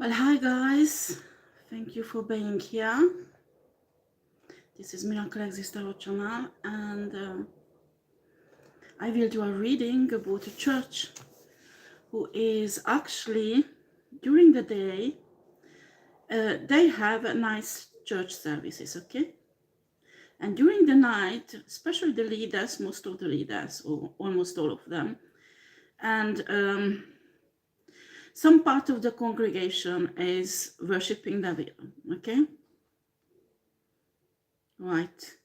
Well, hi guys, thank you for being here. This is Miracle Exist Tarot channel, and I will do a reading about a church who is actually during the day they have a nice church services, okay? And during the night, especially the leaders, most of the leaders, or almost all of them, and some part of the congregation is worshipping the devil, okay? Right.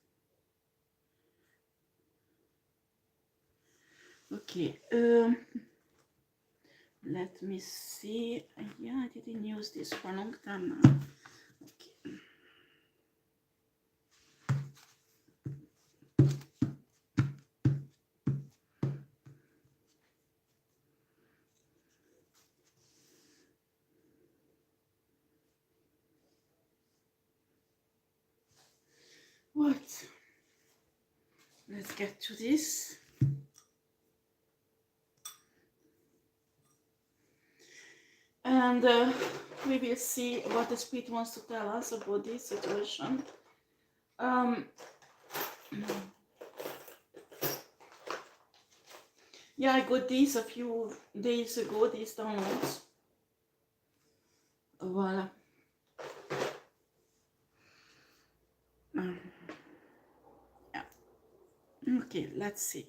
Okay. Let me see. Yeah, I didn't use this for a long time now. Okay. What? Let's get to this. And we will see what the spirit wants to tell us about this situation. Yeah, I got these a few days ago, these downloads. Voila. Yeah. Okay, let's see.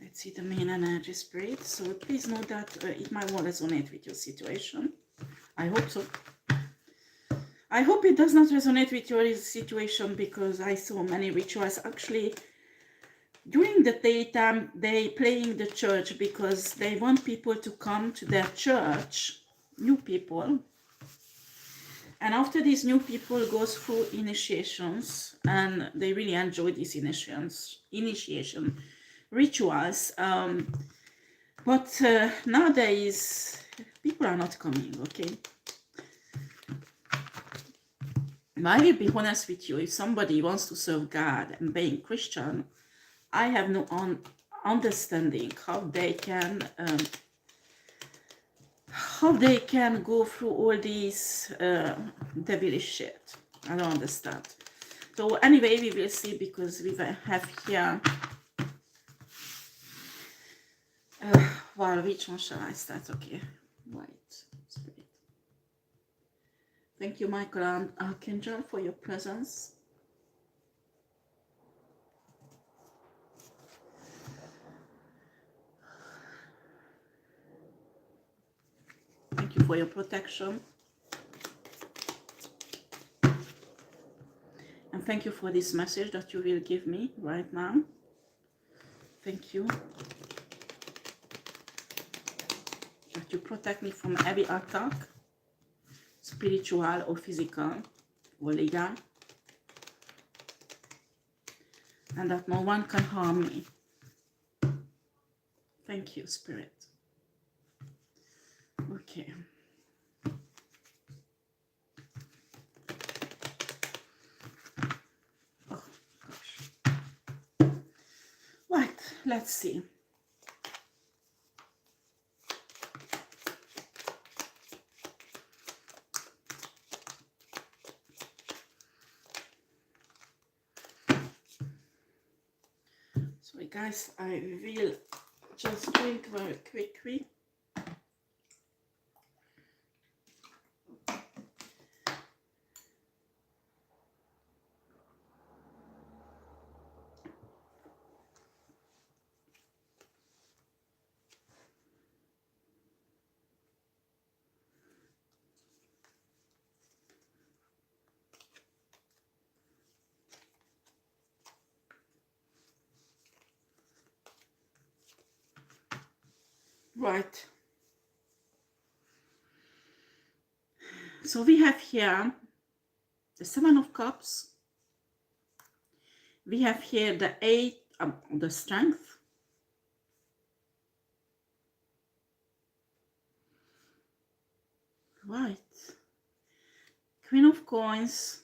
Let's see the main energy spirit. So please know that it might well resonate with your situation. I hope so. I hope it does not resonate with your situation, because I saw many rituals actually during the daytime they playing the church because they want people to come to their church, new people, and after these new people goes through initiations, and they really enjoy these initiation rituals, but nowadays people are not coming, okay? I will be honest with you, if somebody wants to serve God and being Christian, I have no understanding how they can go through all these devilish shit. I don't understand. So anyway, we will see, because we have here. Well, which one shall I start? Okay, right. Spirit. Thank you, Michael and Archangel, for your presence. Thank you for your protection. And thank you for this message that you will give me right now. Thank you. That you protect me from every attack, spiritual or physical or legal. And that no one can harm me. Thank you, Spirit. Okay. Oh, gosh. Right, let's see. Sorry, guys, I will just drink very quickly. Right. So we have here the Seven of Cups. We have here the Eight of the Strength. Right. Queen of Coins.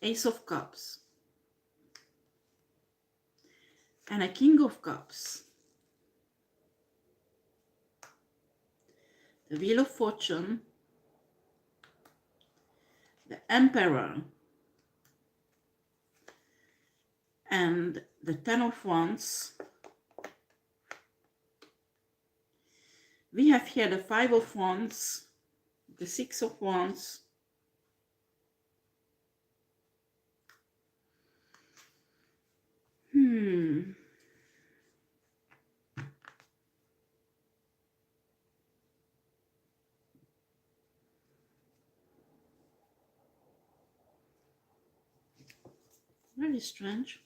Ace of Cups. and a King of Cups. The Wheel of Fortune, the Emperor, and the Ten of Wands. We have here the Five of Wands, the Six of Wands, Very strange.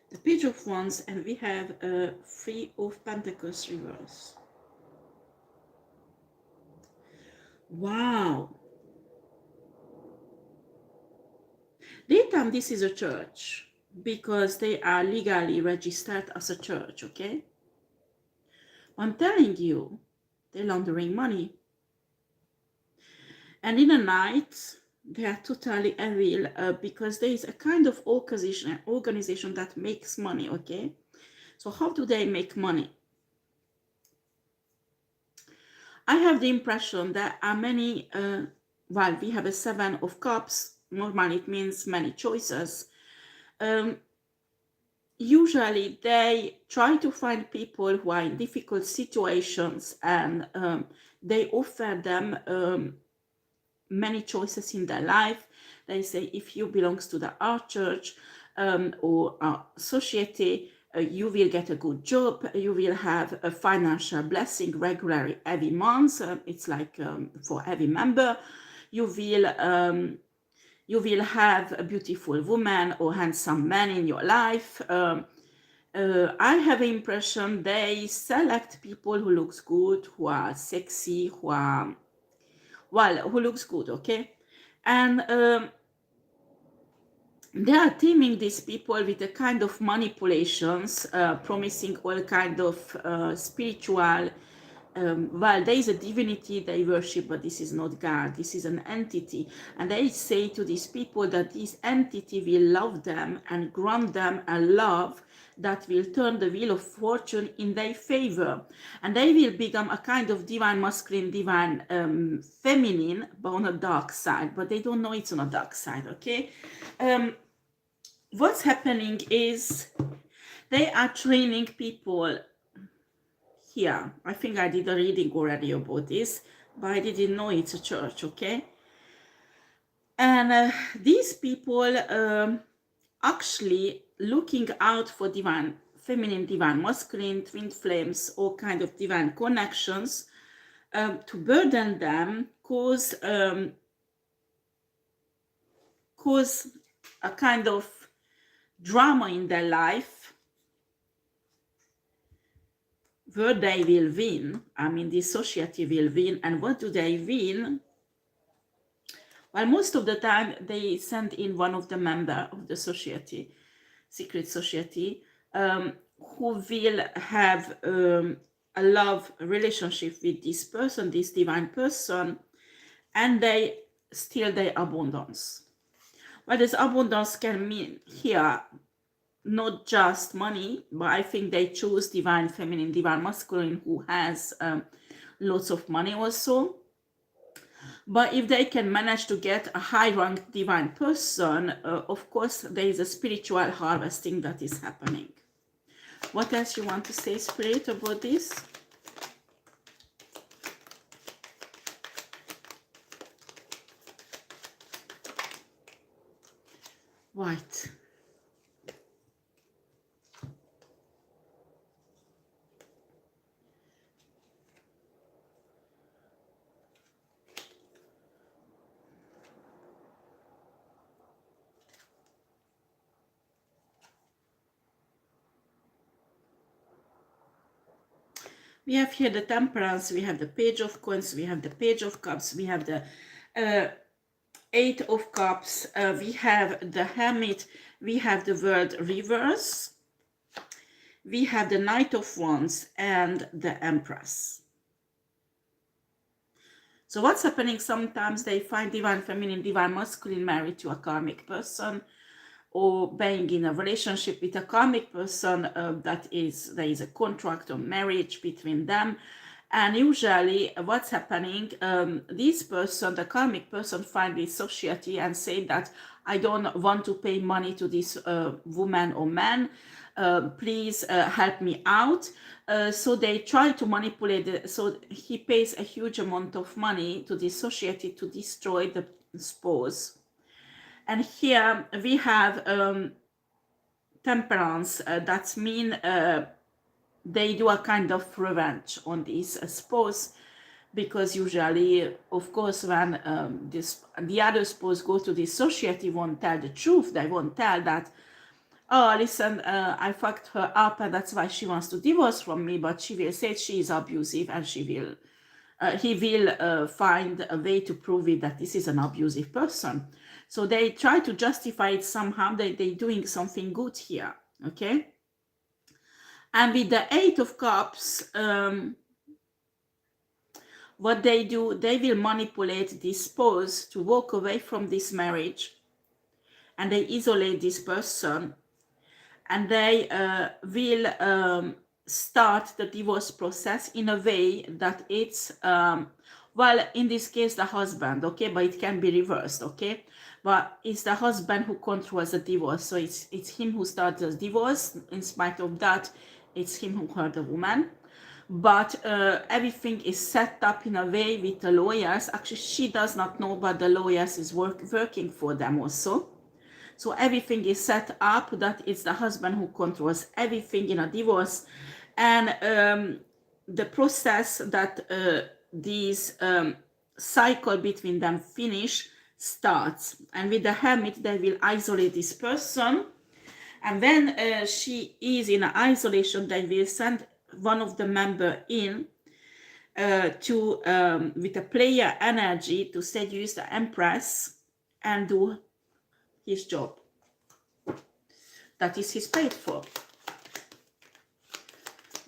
The Page of Wands, and we have a Three of Pentacles reverse. Wow. Daytime, this is a church because they are legally registered as a church, okay? I'm telling you, they're laundering money. And in the night, they are totally evil because there is a kind of organization that makes money, okay? So how do they make money? I have the impression that are many, well, we have a Seven of Cups. Normally it means many choices. Usually they try to find people who are in difficult situations, and they offer them many choices in their life. They say, if you belong to the art church or society, you will get a good job, you will have a financial blessing regularly every month. It's like for every member. You will have a beautiful woman or handsome man in your life. I have the impression they select people who looks good, who are sexy, who are, well, who looks good, okay? And they are teaming these people with a kind of manipulations, promising all kind of spiritual, well, there is a divinity they worship, but this is not God, this is an entity. And they say to these people that this entity will love them and grant them a love that will turn the wheel of fortune in their favor. And they will become a kind of divine masculine, divine feminine, but on a dark side. But they don't know it's on a dark side, okay? What's happening is they are training people here. I think I did a reading already about this, but I didn't know it's a church, okay? And these people actually looking out for divine feminine, divine masculine, twin flames, all kind of divine connections to burden them, cause a kind of drama in their life where they will win. I mean, the society will win. And what do they win? Well, most of the time they send in one of the members of the society, secret society, who will have a love relationship with this person, this divine person, and they steal their abundance. Well, this abundance can mean here not just money, but I think they choose divine feminine, divine masculine, who has lots of money also. But if they can manage to get a high-ranked divine person, of course, there is a spiritual harvesting that is happening. What else you want to say, Spirit, about this? White. We have here the Temperance, we have the Page of Coins, we have the Page of Cups, we have the Eight of Cups, we have the Hermit, we have the World Reverse, we have the Knight of Wands and the Empress. So what's happening? Sometimes they find divine feminine, divine masculine married to a karmic person, or being in a relationship with a karmic person, there is a contract or marriage between them. And usually what's happening, this person, the karmic person, find this society and say that I don't want to pay money to this woman or man, please help me out. So they try to manipulate it. So he pays a huge amount of money to the society to destroy the spouse. And here we have temperance. That means they do a kind of revenge on this spouse, because usually, of course, when the other spouse go to the society, won't tell the truth. They won't tell that, oh, listen, I fucked her up and that's why she wants to divorce from me, but she will say she is abusive, and he will find a way to prove it that this is an abusive person. So they try to justify it somehow, they're doing something good here, okay? And with the Eight of Cups, what they do, they will manipulate this spouse to walk away from this marriage, and they isolate this person, and they will start the divorce process in a way that it's, well, in this case, the husband, okay, but it can be reversed, okay? But it's the husband who controls the divorce, so it's him who starts the divorce. In spite of that, it's him who hurt the woman. But everything is set up in a way with the lawyers. Actually, she does not know, but the lawyers is working for them also. So everything is set up that it's the husband who controls everything in a divorce. And the process that these cycle between them finish starts. And with the Hermit, they will isolate this person. And when she is in isolation, they will send one of the member in with a player energy to seduce the Empress and do his job. That is his paid for,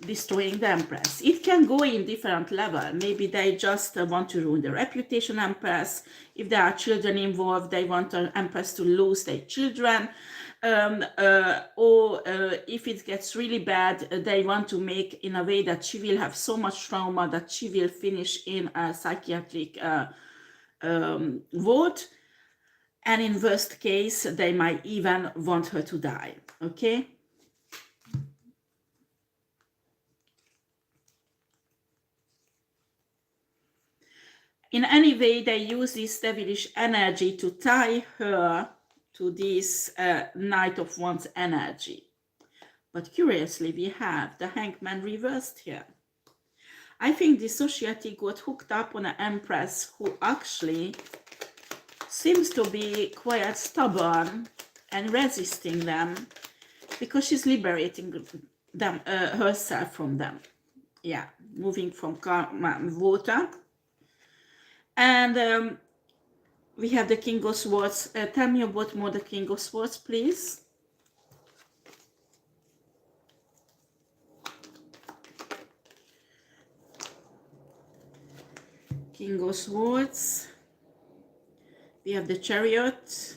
destroying the Empress. It can go in different level. Maybe they just want to ruin the reputation Empress. If there are children involved, they want the Empress to lose their children. Or if it gets really bad, they want to make in a way that she will have so much trauma that she will finish in a psychiatric ward. And in worst case, they might even want her to die, okay? In any way, they use this devilish energy to tie her to this Knight of Wands energy. But curiously, we have the Hangman reversed here. I think the society got hooked up on an Empress who actually seems to be quite stubborn and resisting them, because she's liberating them herself from them. Yeah, moving from water. And we have the King of Swords. Tell me about more the King of Swords, please. King of Swords. We have the Chariot,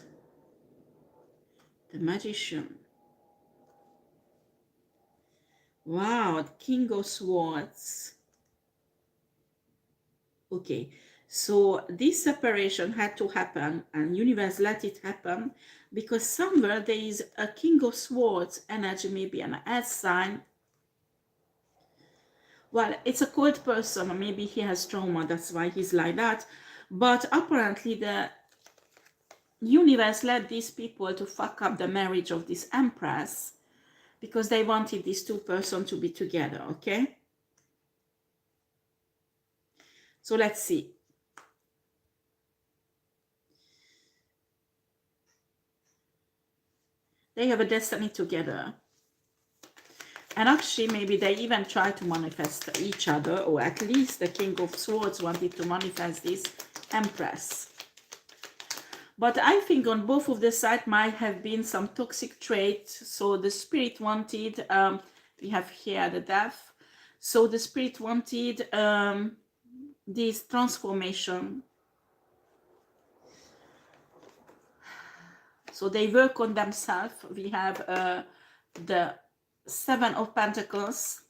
the Magician. Wow, King of Swords. Okay, so this separation had to happen, and universe let it happen, because somewhere there is a King of Swords energy, maybe an earth sign. Well, it's a cold person, or maybe he has trauma, that's why he's like that. But apparently the universe led these people to fuck up the marriage of this Empress, because they wanted these two persons to be together, okay? So let's see. They have a destiny together. And actually, maybe they even try to manifest each other, or at least the King of Swords wanted to manifest this Empress. But I think on both of the sides might have been some toxic traits. So the spirit wanted We have here the death. So the spirit wanted this transformation. So they work on themselves. We have the Seven of Pentacles.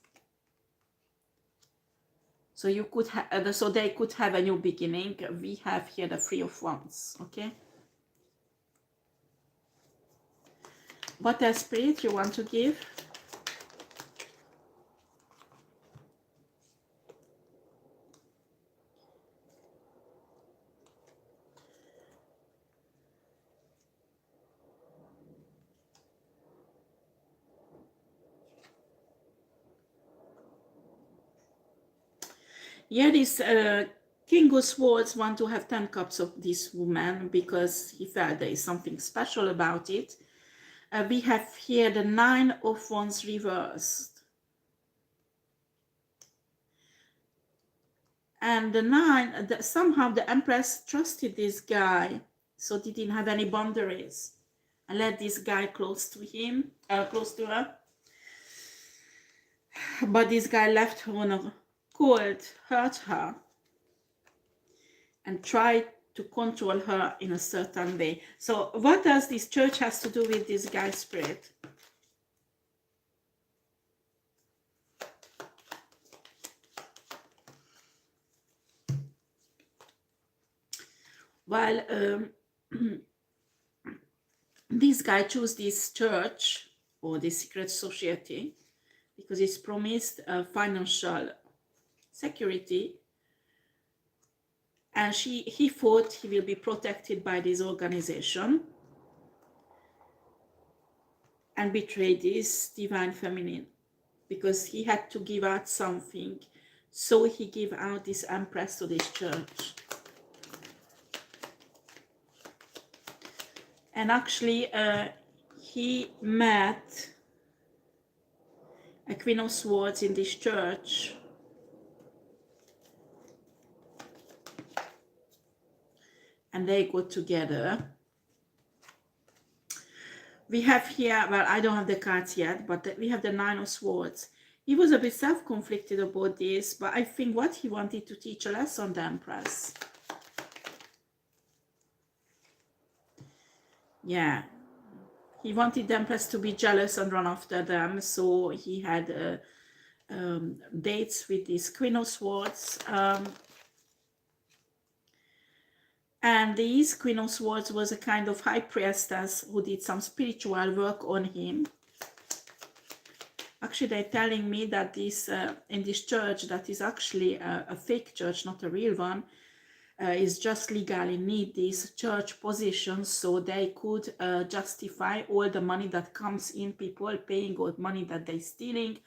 So you could have, so they could have a new beginning. We have here the Three of Wands. Okay. What else, Spirit, you want to give? Yeah, this King of Swords want to have 10 cups of this woman because he felt there is something special about it. We have here the Nine of Wands reversed. And the Nine, somehow the Empress trusted this guy, so he didn't have any boundaries. And let this guy close to him, close to her. But this guy left her on a cold, hurt her, and tried to control her in a certain way. So what does this church has to do with this guy, Spirit? Well, this guy chose this church or this secret society because it's promised financial security, and he thought he will be protected by this organization and betray this divine feminine because he had to give out something, so he gave out this Empress to this church. And actually he met a Queen of Swords in this church, and they got together. We have here, well, I don't have the cards yet, but we have the Nine of Swords. He was a bit self-conflicted about this, but I think what he wanted to teach a lesson, the Empress. Yeah, he wanted the Empress to be jealous and run after them, so he had dates with this Queen of Swords. And this Queen of Swords was a kind of high priestess who did some spiritual work on him. Actually, they're telling me that this in this church, that is actually a fake church, not a real one, is just legally need this church position so they could justify all the money that comes in, people paying all money that they're stealing.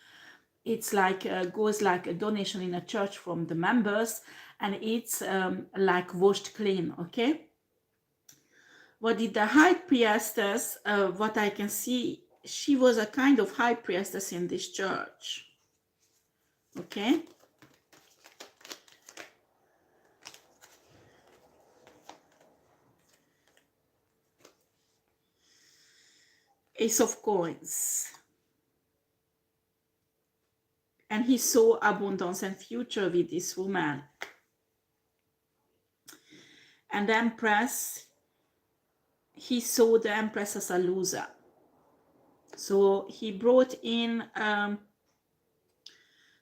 It's like goes like a donation in a church from the members, and it's like washed clean. Okay, what did the high priestess, what I can see, she was a kind of high priestess in this church. Okay, Ace of Coins. And he saw abundance and future with this woman. And the Empress, he saw the Empress as a loser. So he brought in the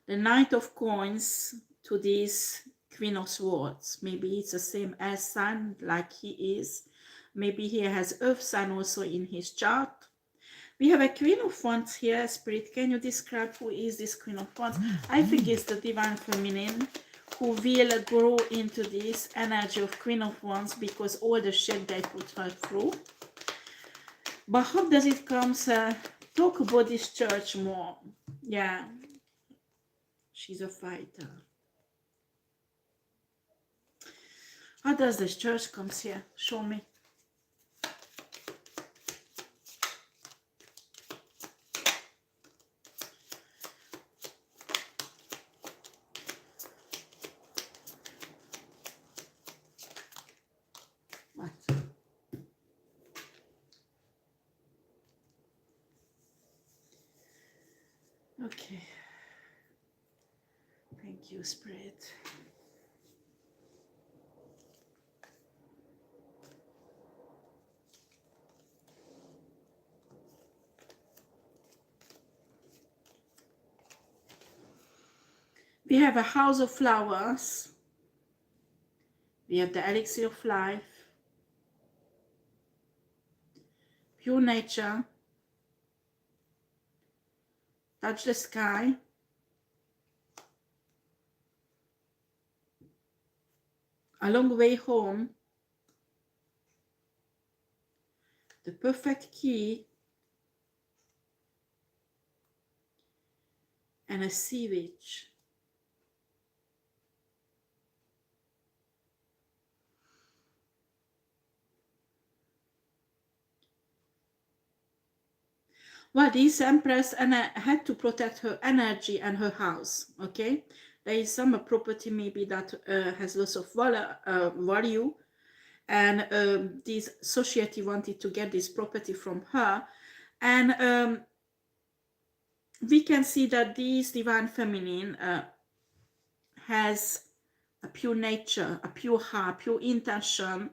Knight of Coins to this Queen of Swords. Maybe it's the same as sign like he is. Maybe he has Earth sign also in his chart. We have a Queen of Wands here. Spirit, can you describe who is this Queen of Wands? I think it's the Divine Feminine who will grow into this energy of Queen of Wands because all the shit they put her through. But how does it come? Talk about this church more. Yeah, she's a fighter. How does this church comes here? Show me. What? Okay. Thank you, Spirit. We have a house of flowers. We have the elixir of life, pure nature, touch the sky, a long way home, the perfect key, and a sea witch. Well, this empress had to protect her energy and her house. Okay, there is some property maybe that has lots of value, and this society wanted to get this property from her, and we can see that this divine feminine has a pure nature, a pure heart, pure intention,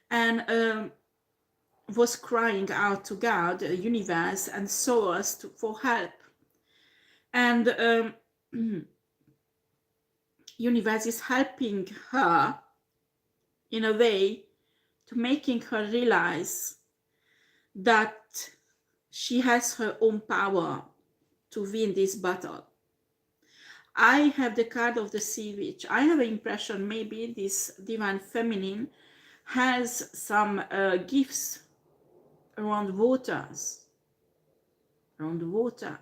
and was crying out to God, the universe, and source for help. And universe is helping her in a way to making her realize that she has her own power to win this battle. I have the card of the sea witch. I have an impression maybe this divine feminine has some gifts around waters, around the water.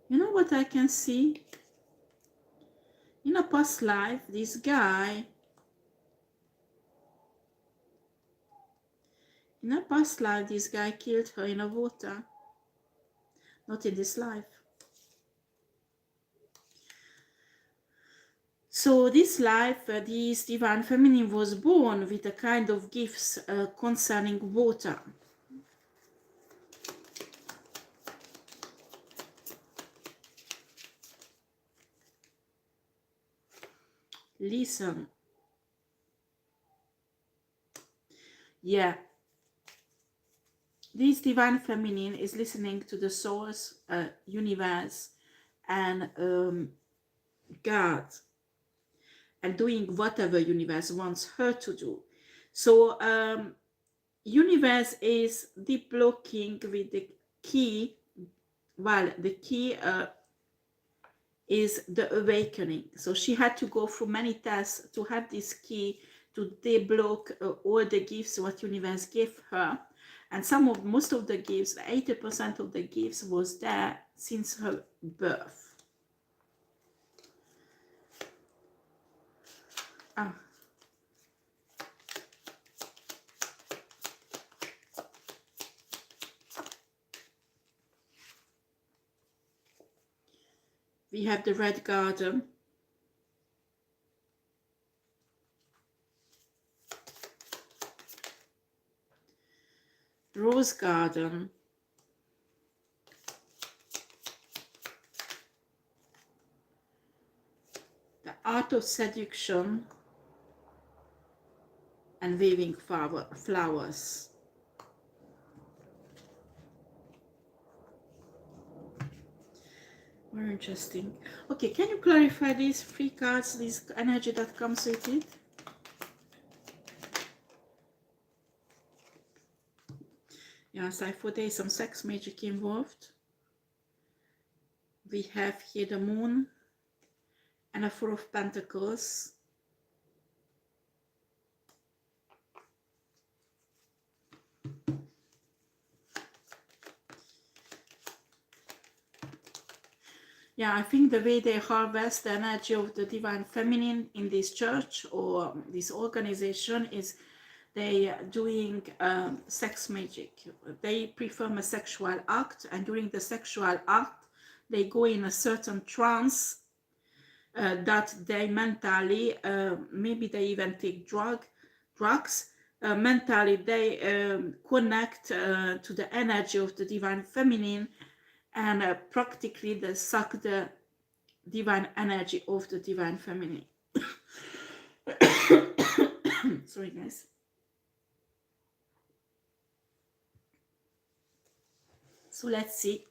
You know what I can see? In a past life, this guy, in a past life, this guy killed her in the water. Not in this life. So this life, this divine feminine was born with a kind of gifts concerning water. Listen. Yeah. This divine feminine is listening to the source, universe, and God, and doing whatever universe wants her to do. So universe is deep blocking with the key. Well, the key is the awakening. So she had to go through many tests to have this key to deblock all the gifts what universe gave her. And most of the gifts, 80% of the gifts was there since her birth. Ah. We have the red garden. Rose garden. The art of seduction and weaving flowers. Very interesting. Okay, can you clarify these three cards, this energy that comes with it? Yes, I thought there is some sex magic involved. We have here the moon and a Four of Pentacles. Yeah, I think the way they harvest the energy of the divine feminine in this church or this organization is they are doing sex magic. They perform a sexual act, and during the sexual act they go in a certain trance, that they mentally, maybe they even take drugs, mentally they connect to the energy of the divine feminine, and practically they suck the divine energy of the divine feminine. Sorry, guys. So let's see.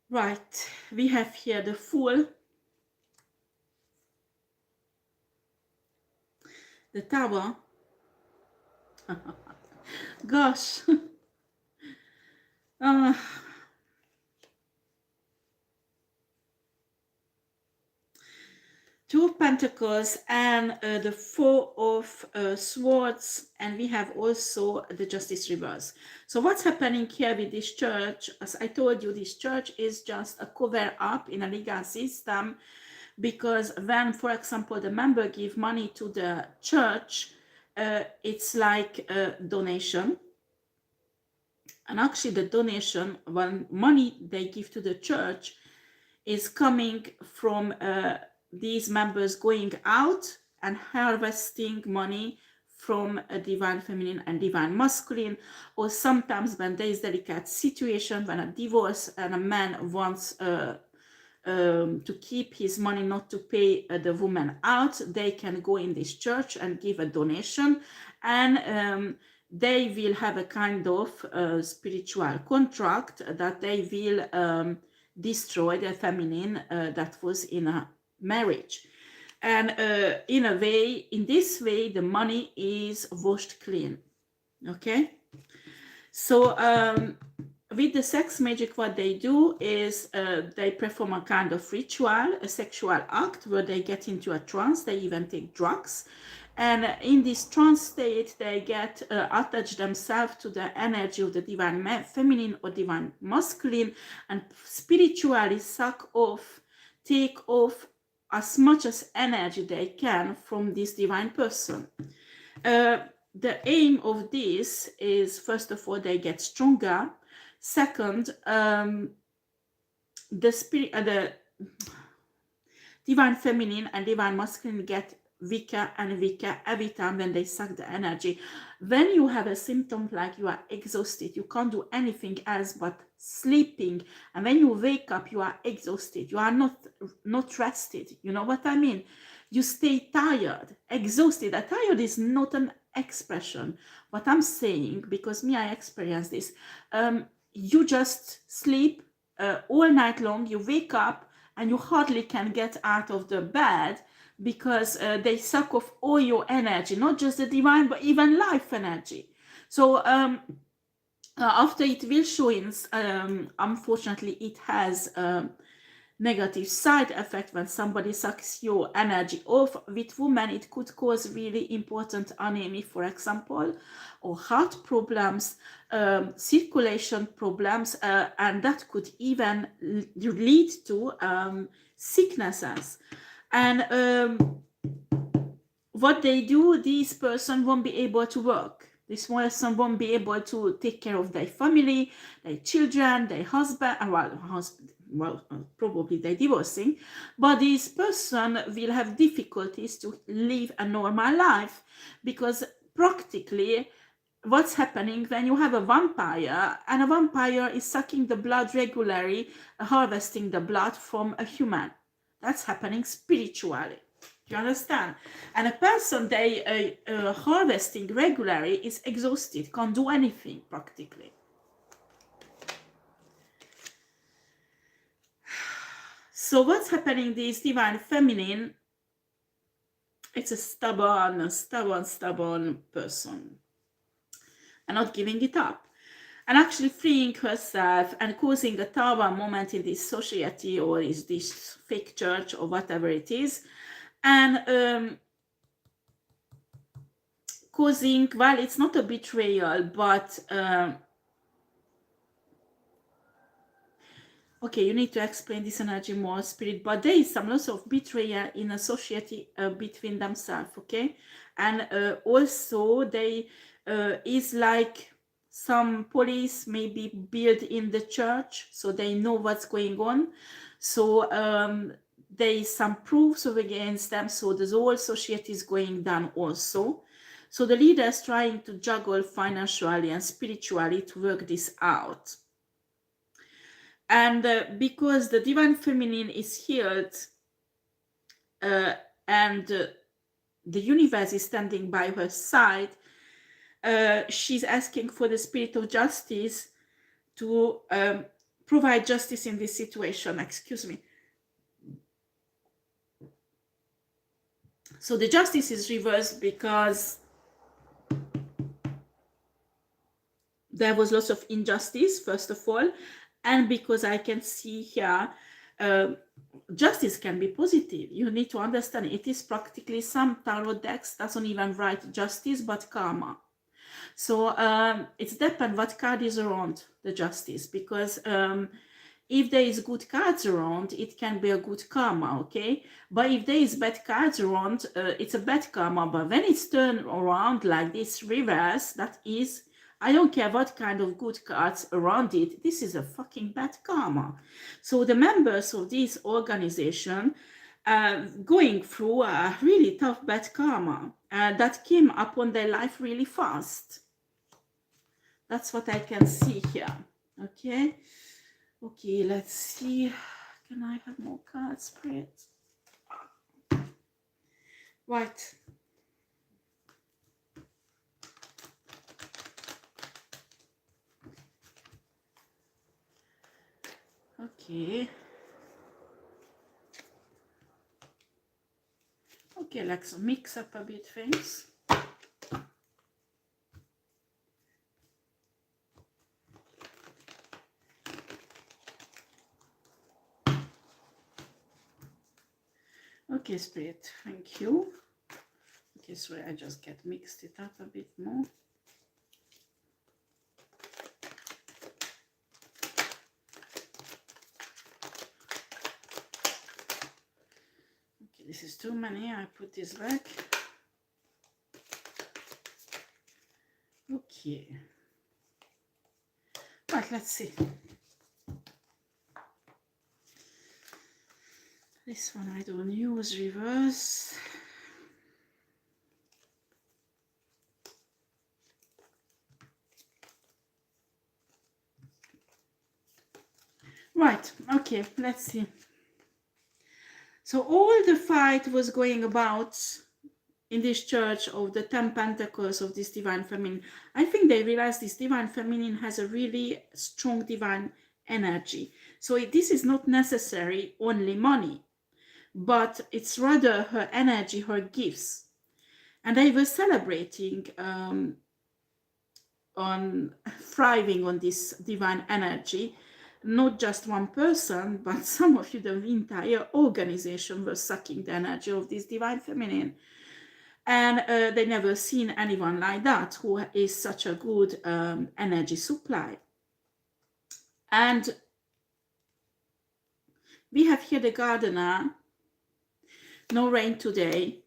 Right, we have here the Fool, the Tower. Gosh. uh, Two of Pentacles and the Four of Swords, and we have also the Justice reverse. So what's happening here with this church? As I told you, this church is just a cover up in a legal system, because when, for example, the member give money to the church, it's like a donation. And actually the donation, when money they give to the church, is coming from these members going out and harvesting money from a divine feminine and divine masculine, or sometimes when there is delicate situation, when a divorce and a man wants to keep his money, not to pay the woman out, they can go in this church and give a donation, and they will have a kind of spiritual contract that they will destroy the feminine that was in a marriage. And in a way, in this way, the money is washed clean. Okay? So with the sex magic, what they do is they perform a kind of ritual, a sexual act where they get into a trance. They even take drugs. And in this trance state, they get attached themselves to the energy of the divine feminine or divine masculine, and spiritually suck off, take off as much as energy they can from this divine person. The aim of this is, first of all, they get stronger. Second, the spirit, the divine feminine and divine masculine get weaker and weaker every time when they suck the energy. When you have a symptom like you are exhausted, you can't do anything else but sleeping, and when you wake up, you are exhausted, you are not rested. You know what I mean? You stay tired, exhausted. Tired is not an expression. What I'm saying, because me, I experienced this. You just sleep all night long. You wake up and you hardly can get out of the bed, because they suck off all your energy, not just the divine, but even life energy. So after it will show in, unfortunately, it has negative side effect when somebody sucks your energy off. With women, it could cause really important anemia, for example, or heart problems, circulation problems, and that could even lead to sicknesses. And what they do, this person won't be able to work. This person won't be able to take care of their family, their children, their husband, probably they're divorcing, but this person will have difficulties to live a normal life, because practically what's happening when you have a vampire, and a vampire is sucking the blood regularly, harvesting the blood from a human. That's happening spiritually. Do you understand? And a person they harvesting regularly is exhausted, can't do anything practically. So what's happening? This divine feminine, it's a stubborn person, and not giving it up, and actually freeing herself and causing a tower moment in this society, or is this fake church, or whatever it is, and causing, well, it's not a betrayal, but okay, you need to explain this energy more, Spirit, but there is some lots of betrayal in a society between themselves, okay? And also they is like some police may be built in the church, so they know what's going on. So there is some proofs of against them, so the whole society is going down also. So the leader is trying to juggle financially and spiritually to work this out. And because the divine feminine is healed and the universe is standing by her side, she's asking for the spirit of justice to provide justice in this situation. Excuse me. So the justice is reversed because there was lots of injustice, first of all, and because I can see here justice can be positive. You need to understand it is practically, some tarot decks doesn't even write justice but karma. So it depends what card is around the justice, because if there is good cards around, it can be a good karma, okay? But if there is bad cards around, it's a bad karma. But when it's turned around like this, reverse, that is, I don't care what kind of good cards around it, this is a fucking bad karma. So the members of this organization going through a really tough bad karma that came upon their life really fast. That's what I can see here, okay? Okay, let's see. Can I have more cards, Spirit? Right. Okay. Okay, let's mix up a bit things. Okay, Spirit, thank you. Okay, sorry, I just get mixed it up a bit more. Okay, this is too many. I put this back. Okay. Right, let's see. This one I don't use reverse. Right, okay, let's see. So all the fight was going about in this church of the 10 pentacles of this divine feminine. I think they realized this divine feminine has a really strong divine energy. So this is not necessarily only money, but it's rather her energy, her gifts. And they were celebrating on thriving on this divine energy. Not just one person, but some of you, the entire organization, were sucking the energy of this divine feminine. And they never seen anyone like that who is such a good energy supply. And we have here the gardener, no rain today,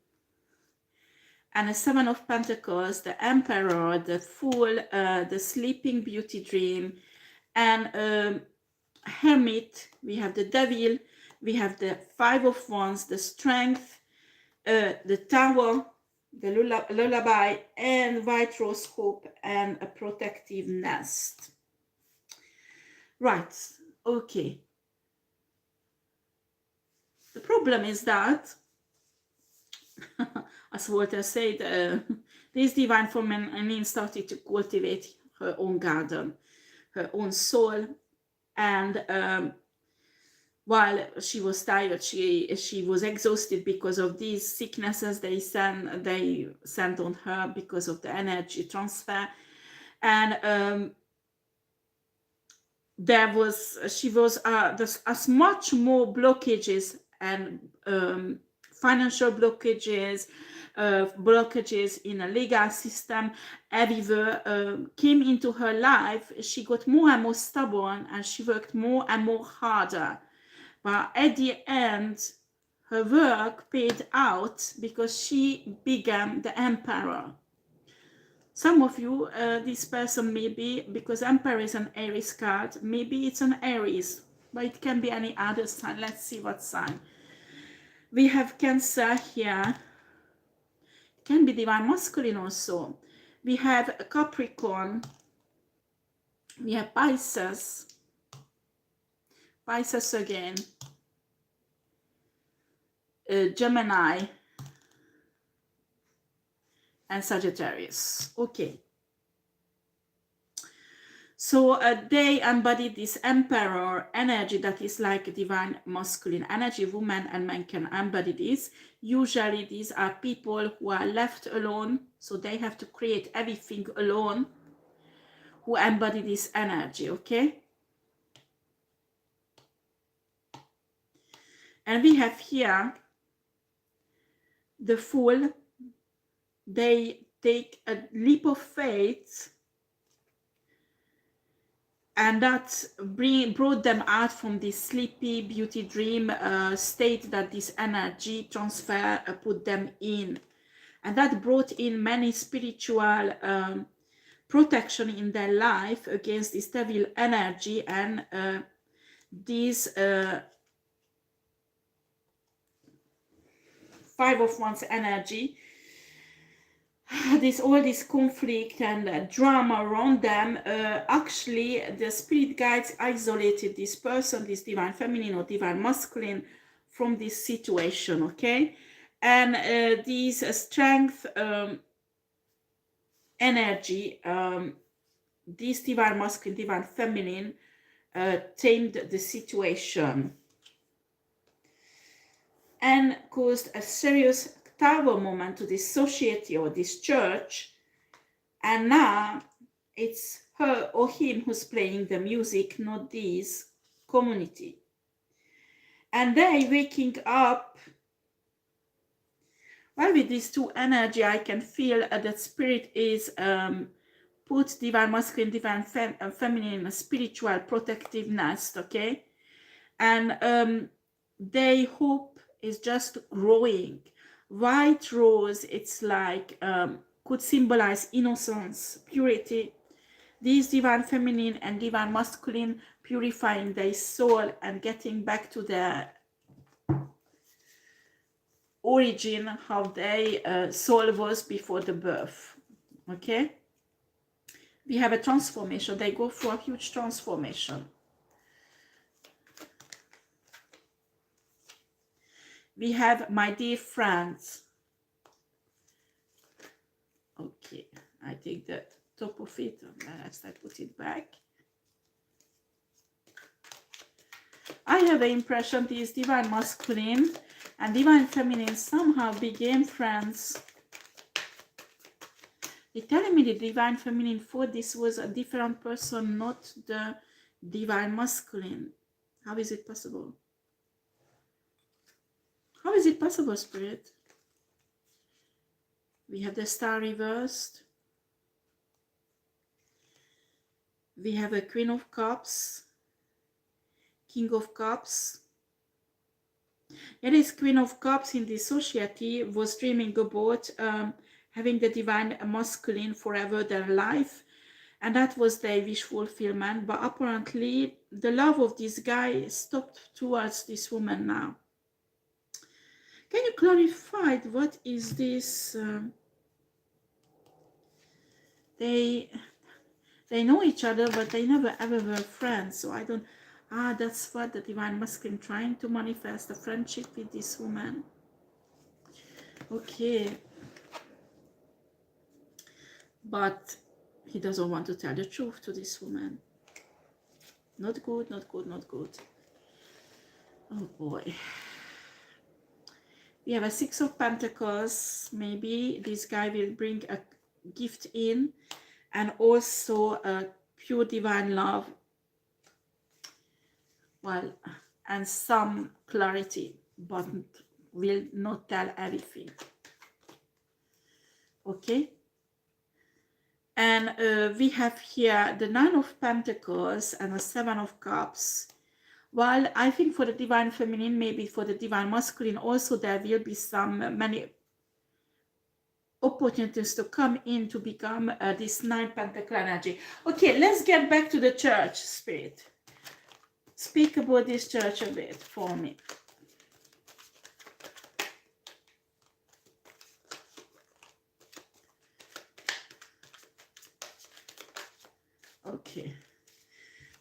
and a 7 of Pentacles, the Emperor, the Fool, the Sleeping Beauty Dream, and Hermit. We have the Devil, we have the 5 of Wands, the Strength, the Tower, the Lullaby, and White Rose Hope, and a Protective Nest. Right, okay. The problem is that, as Walter said, this divine feminine started to cultivate her own garden, her own soul, and while she was tired, she was exhausted because of these sicknesses they sent on her because of the energy transfer, and she was as much more blockages and financial blockages, blockages in a legal system everywhere came into her life. She got more and more stubborn, and she worked more and more harder. But at the end, her work paid out because she became the emperor. Some of you, this person may be, because Emperor is an Aries card, maybe it's an Aries, but it can be any other sign. Let's see what sign. We have Cancer here. Can be divine masculine also. We have Capricorn. We have Pisces. Pisces again. Gemini. And Sagittarius. Okay. So they embody this emperor energy that is like a divine masculine energy. Women and men can embody this. Usually these are people who are left alone, so they have to create everything alone, who embody this energy, okay? And we have here the Fool. They take a leap of faith, and that brought them out from this sleepy beauty dream state that this energy transfer put them in. And that brought in many spiritual protection in their life against this devil energy and this Five of Wands energy. All this conflict and drama around them, actually the spirit guides isolated this person, this divine feminine or divine masculine, from this situation, okay? And this strength energy, this divine masculine, divine feminine, tamed the situation and caused a serious tower moment to this society or this church. And now it's her or him who's playing the music, not this community. And they waking up. Well, with these two energy, I can feel that spirit is put divine masculine, divine feminine in a spiritual protective nest, okay? And they hope is just growing. White rose, it's like could symbolize innocence, purity. These divine feminine and divine masculine purifying their soul and getting back to their origin, how their soul was before the birth. Okay, we have a transformation. They go for a huge transformation. We have my dear friends. Okay, I take the top of it and I put it back. I have the impression these divine masculine and divine feminine somehow became friends. They're telling me the divine feminine thought this was a different person, not the divine masculine. How is it possible? How is it possible, Spirit? We have the Star reversed. We have a Queen of Cups, King of Cups. Yeah, this Queen of Cups in this society was dreaming about having the divine masculine forever their life, and that was their wish fulfillment. But apparently the love of this guy stopped towards this woman now. Can you clarify what is this? They know each other, but they never ever were friends. So I don't. That's what the divine masculine trying to manifest, a friendship with this woman. Okay. But he doesn't want to tell the truth to this woman. Not good, not good, not good. Oh boy. We have a Six of Pentacles. Maybe this guy will bring a gift in, and also a pure divine love. Well, and some clarity, but will not tell everything. Okay. And we have here the Nine of Pentacles and the Seven of Cups. Well, I think for the divine feminine, maybe for the divine masculine also, there will be some many opportunities to come in to become this 9 pentacle energy. Okay, let's get back to the church, Spirit. Speak about this church a bit for me. Okay.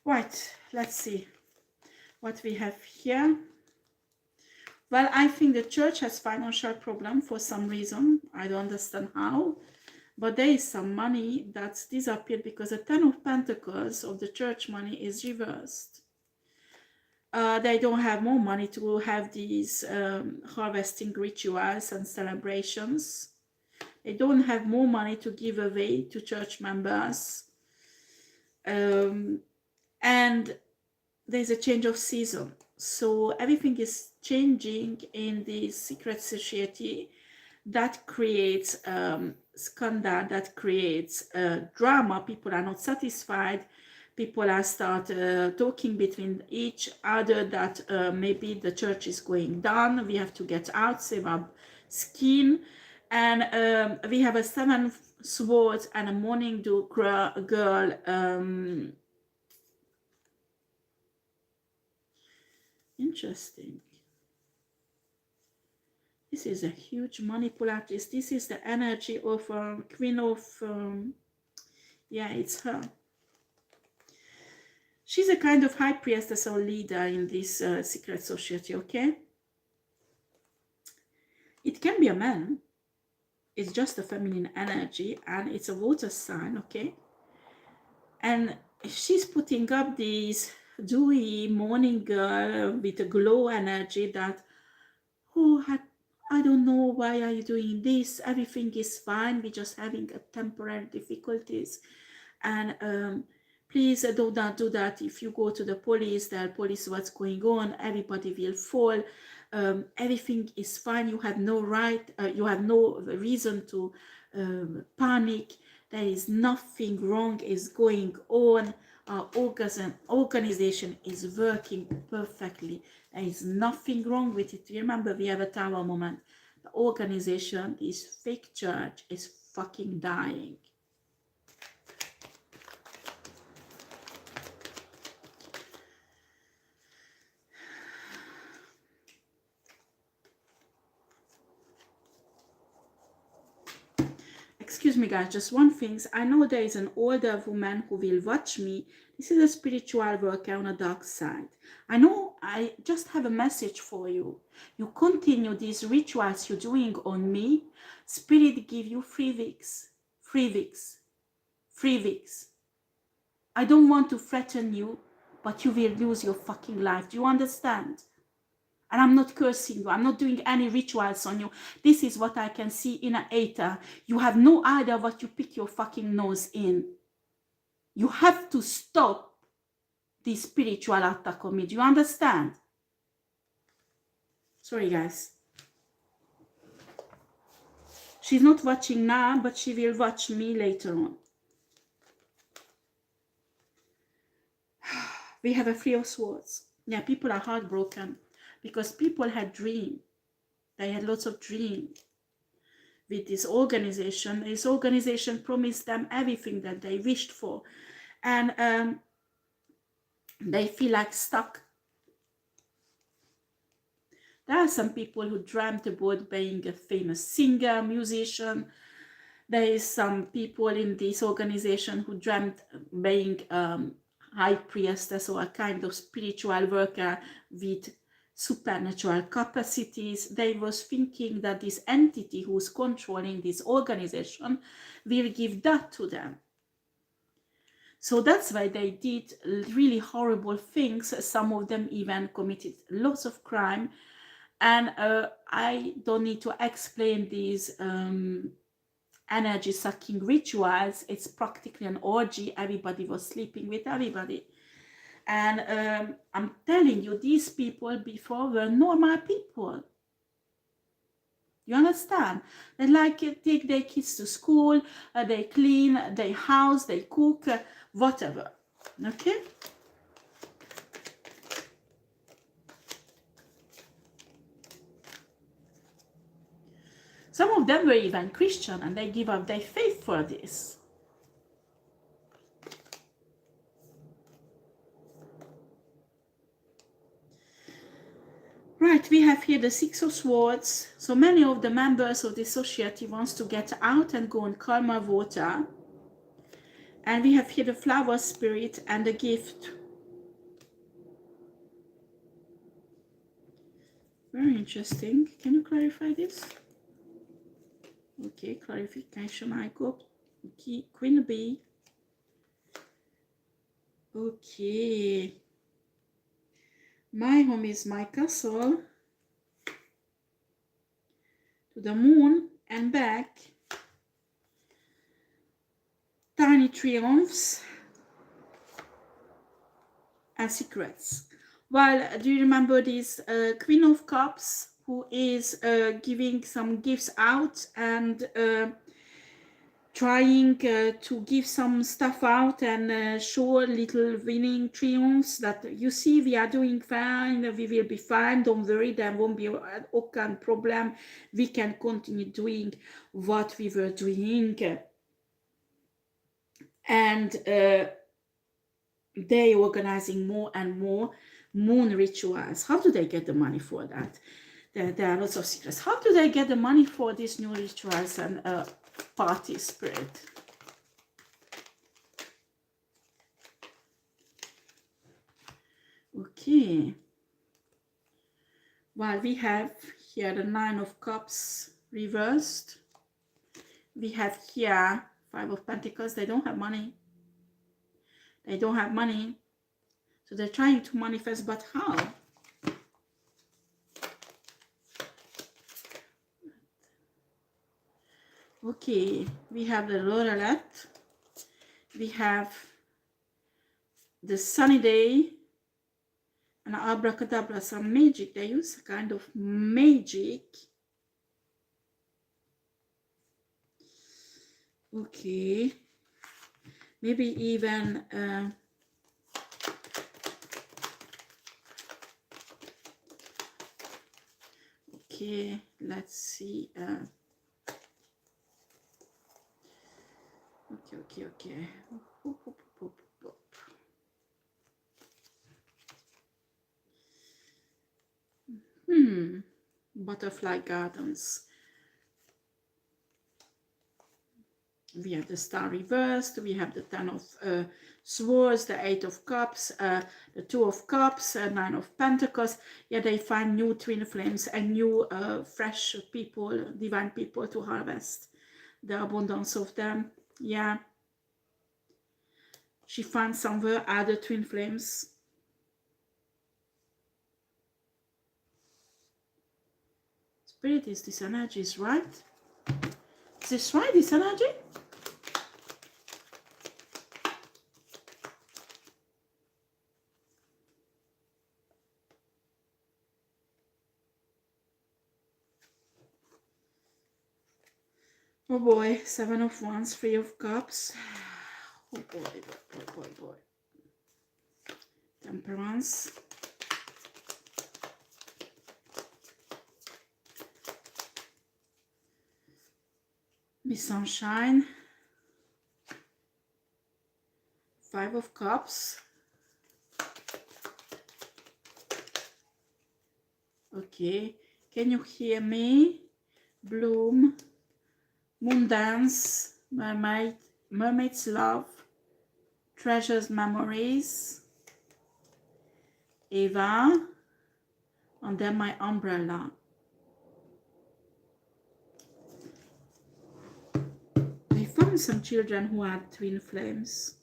Right, let's see what we have here. Well, I think the church has financial problem for some reason. I don't understand how. But there is some money that's disappeared because the 10 of Pentacles of the church money is reversed. They don't have more money to have these harvesting rituals and celebrations. They don't have more money to give away to church members. And there's a change of season. So everything is changing in the secret society. That creates scandal, that creates drama. People are not satisfied. People are start talking between each other that maybe the church is going down. We have to get out, save our skin. And we have a 7 swords and a morning dew girl. Interesting. This is a huge manipulatrix. This is the energy of Queen of, yeah, it's her. She's a kind of high priestess or leader in this secret society, okay? It can be a man. It's just a feminine energy and it's a water sign, okay? And she's putting up this dewy morning girl with a glow energy that, oh, I don't know, why are you doing this? Everything is fine. We're just having a temporary difficulties. And please do not do that. If you go to the police, tell police what's going on. Everybody will fall. Everything is fine. You have no right. You have no reason to panic. There is nothing wrong is going on. Our organization is working perfectly. There is nothing wrong with it. Remember, we have a tower moment. The organization, this fake church, is fucking dying. Excuse me guys, just one thing. I know there is an older woman who will watch me. This is a spiritual worker on a dark side. I know I just have a message for you. You continue these rituals you're doing on me. Spirit give you 3 weeks. 3 weeks. 3 weeks. I don't want to threaten you, but you will lose your fucking life. Do you understand? And I'm not cursing you. I'm not doing any rituals on you. This is what I can see in an Aether. You have no idea what you pick your fucking nose in. You have to stop this spiritual attack on me. Do you understand? Sorry, guys. She's not watching now, but she will watch me later on. We have a 3 of swords. Yeah, people are heartbroken because people had dreams. They had lots of dreams with this organization. This organization promised them everything that they wished for. And they feel like stuck. There are some people who dreamt about being a famous singer, musician. There is some people in this organization who dreamt being high priestess or a kind of spiritual worker with supernatural capacities. They was thinking that this entity who's controlling this organization will give that to them. So that's why they did really horrible things. Some of them even committed lots of crime. And I don't need to explain these energy sucking rituals. It's practically an orgy. Everybody was sleeping with everybody. And I'm telling you, these people before were normal people. You understand? They like take their kids to school, they clean their house, they cook, whatever. Okay? Some of them were even Christian and they give up their faith for this. Right, we have here the Six of Swords. So many of the members of the society wants to get out and go on calmer water. And we have here the flower spirit and the gift. Very interesting. Can you clarify this? Okay, clarification. I got Queen Bee. Okay. My home is my castle. To the moon and back. Tiny triumphs and secrets. Well, do you remember this Queen of Cups who is giving some gifts out and trying to give some stuff out and show little winning triumphs that you see we are doing fine, we will be fine, don't worry, there won't be any problem, we can continue doing what we were doing. And they organizing more and more moon rituals. How do they get the money for that? There are lots of secrets. How do they get the money for these new rituals and party spirit? Okay. Well, we have here the Nine of Cups reversed. We have here Five of Pentacles. They don't have money. They don't have money. So they're trying to manifest, but how? Okay, we have the Lorelette. We have the sunny day and abracadabra, some magic. They use a kind of magic. Okay, maybe even okay, let's see. Okay. Butterfly gardens. We have the star reversed. We have the Ten of Swords, the Eight of Cups, the Two of Cups, Nine of Pentacles. Yeah, they find new twin flames and new fresh people, divine people to harvest the abundance of them. Yeah. She finds somewhere other twin flames. Spirit, is this energy is right? Is this right, this energy? Oh boy, Seven of Wands, Three of Cups. Oh boy. Temperance. Miss Sunshine. Five of Cups. Okay, can you hear me? Bloom. Moon Dance. Mermaid's Love. Treasures Memories. Eva. And then my umbrella. I found some children who had twin flames.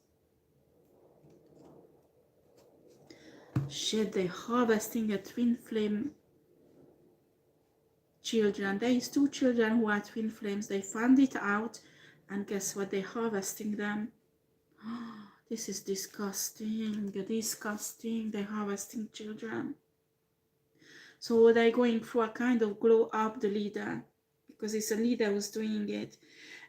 Shit, they're harvesting a twin flame children. There is two children who are twin flames. They found it out and guess what? They're harvesting them. This is disgusting. Disgusting. They're harvesting children. So they're going through a kind of glow up the leader because it's a leader who's doing it.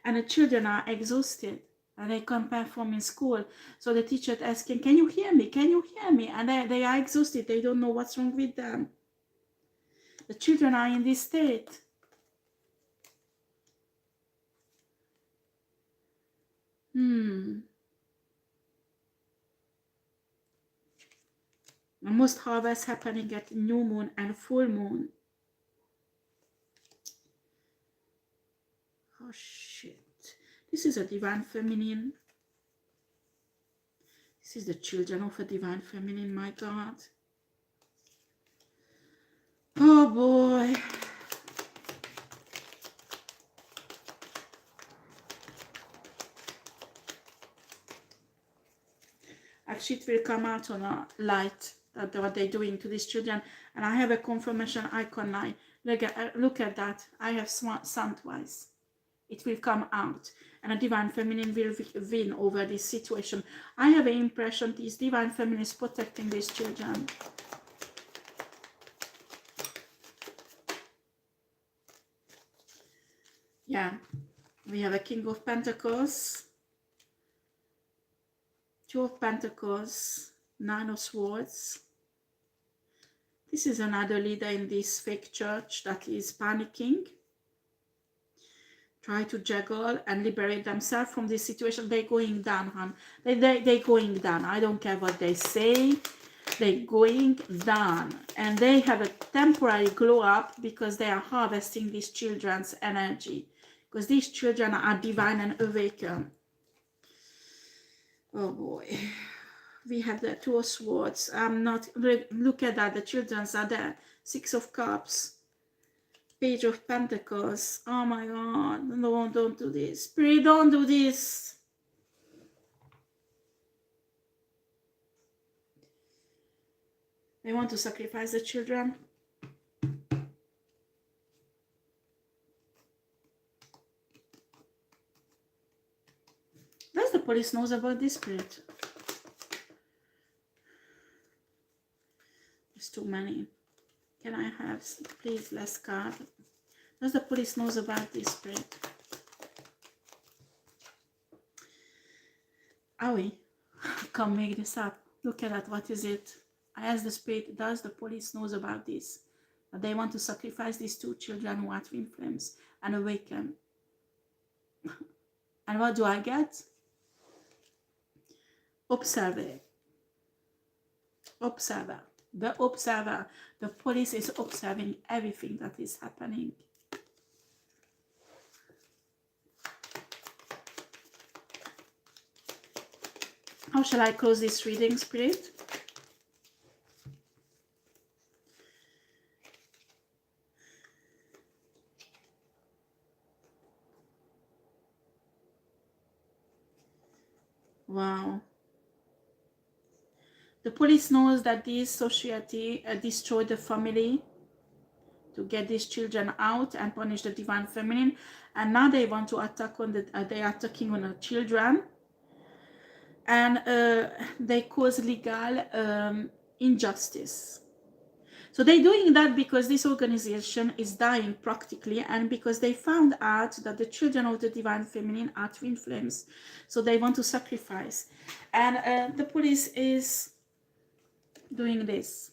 And the children are exhausted and they can't perform in school. So the teacher is asking, can you hear me? Can you hear me? And they are exhausted. They don't know what's wrong with them. The children are in this state. Most harvests happening at new moon and full moon. Oh shit. This is a divine feminine. This is the children of a divine feminine, my God. Oh boy. Actually, it will come out on a light that what they're doing to these children. And I have a confirmation icon line. Look at that. I have sun twice. It will come out. And a divine feminine will win over this situation. I have an impression this divine feminine is protecting these children. Yeah. We have a King of Pentacles. Two of Pentacles. Nine of Swords. This is another leader in this fake church that is panicking. Try to juggle and liberate themselves from this situation. They're going down, hon. They're going down. I don't care what they say. They're going down. And they have a temporary glow up because they are harvesting these children's energy. Because these children are divine and awakened. Oh boy. We have the Two of Swords. Look at that. The children's are there. Six of Cups. Page of Pentacles. Oh my God. No, don't do this. Spirit, don't do this. They want to sacrifice the children. Does the police knows about this, Spirit? There's too many. Can I have, please, less card? Does the police knows about this, Spirit? Owie, I can't make this up. Look at that. What is it? I asked the Spirit, does the police knows about this? That they want to sacrifice these two children who are twin flames and awaken. And what do I get? Observer. Observer. The observer. The police is observing everything that is happening. How shall I close this reading, Spirit? Wow. The police knows that this society destroyed the family to get these children out and punish the divine feminine, and now they want to attack on the they are attacking on the children, and they cause legal injustice. So they're doing that because this organization is dying practically, and because they found out that the children of the divine feminine are twin flames. So they want to sacrifice, and the police is doing this.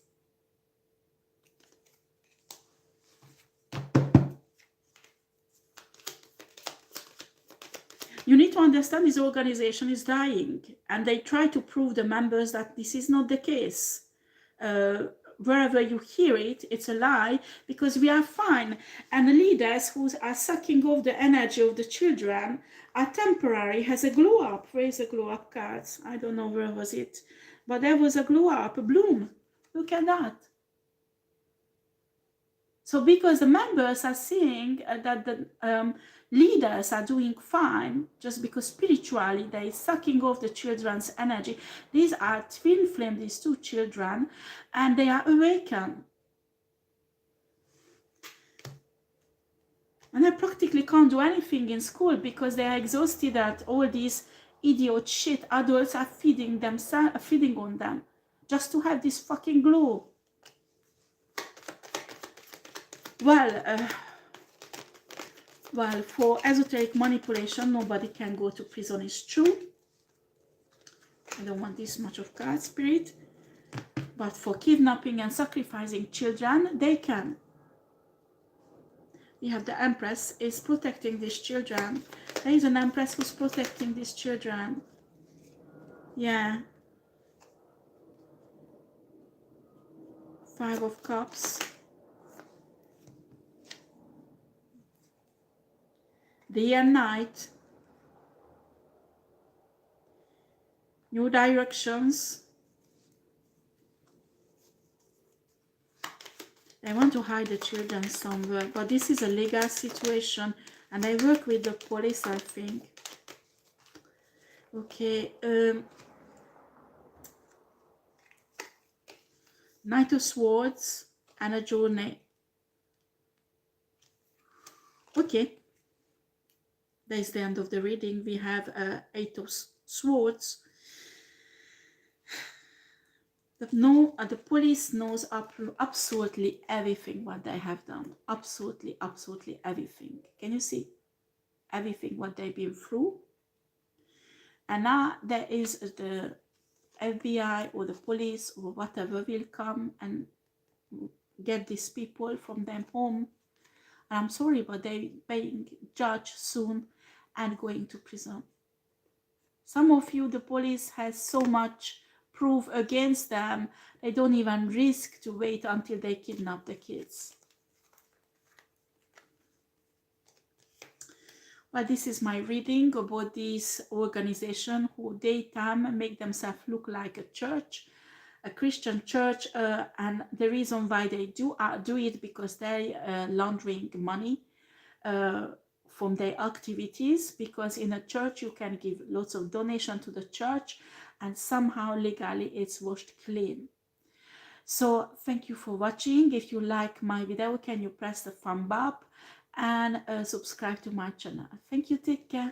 You need to understand this organization is dying, and they try to prove the members that this is not the case. Wherever you hear it, it's a lie, because we are fine. And the leaders who are sucking off the energy of the children are temporary, has a glow up. Where is the glow up cards? I don't know where was it, but there was a glow up, a bloom. Look at that. So because the members are seeing that the leaders are doing fine, just because spiritually they are sucking off the children's energy. These are twin flame, these two children, and they are awakened. And they practically can't do anything in school because they are exhausted at all these idiot shit adults are feeding on them just to have this fucking glow. Well, for esoteric manipulation, nobody can go to prison, it's true. I don't want this much of card, Spirit. But for kidnapping and sacrificing children, they can. We have the Empress is protecting these children. There is an Empress who's protecting these children. Yeah. 5 of Cups. Day and night. New directions. I want to hide the children somewhere, but this is a legal situation and I work with the police, I think. Okay, Knight of Swords and a journey. Okay, that is the end of the reading. We have 8 of Swords. The police knows absolutely everything what they have done. Absolutely, absolutely everything. Can you see? Everything what they've been through. And now there is the FBI or the police or whatever will come and get these people from their home. And I'm sorry, but they're being judged soon and going to prison. Some of you, the police has so much proof against them, they don't even risk to wait until they kidnap the kids. Well, this is my reading about this organization who daytime make themselves look like a church, a Christian church, and the reason why they do it because they laundering money from their activities, because in a church you can give lots of donation to the church and somehow legally it's washed clean. So thank you for watching. If you like my video, can you press the thumb up and subscribe to my channel. Thank you, take care.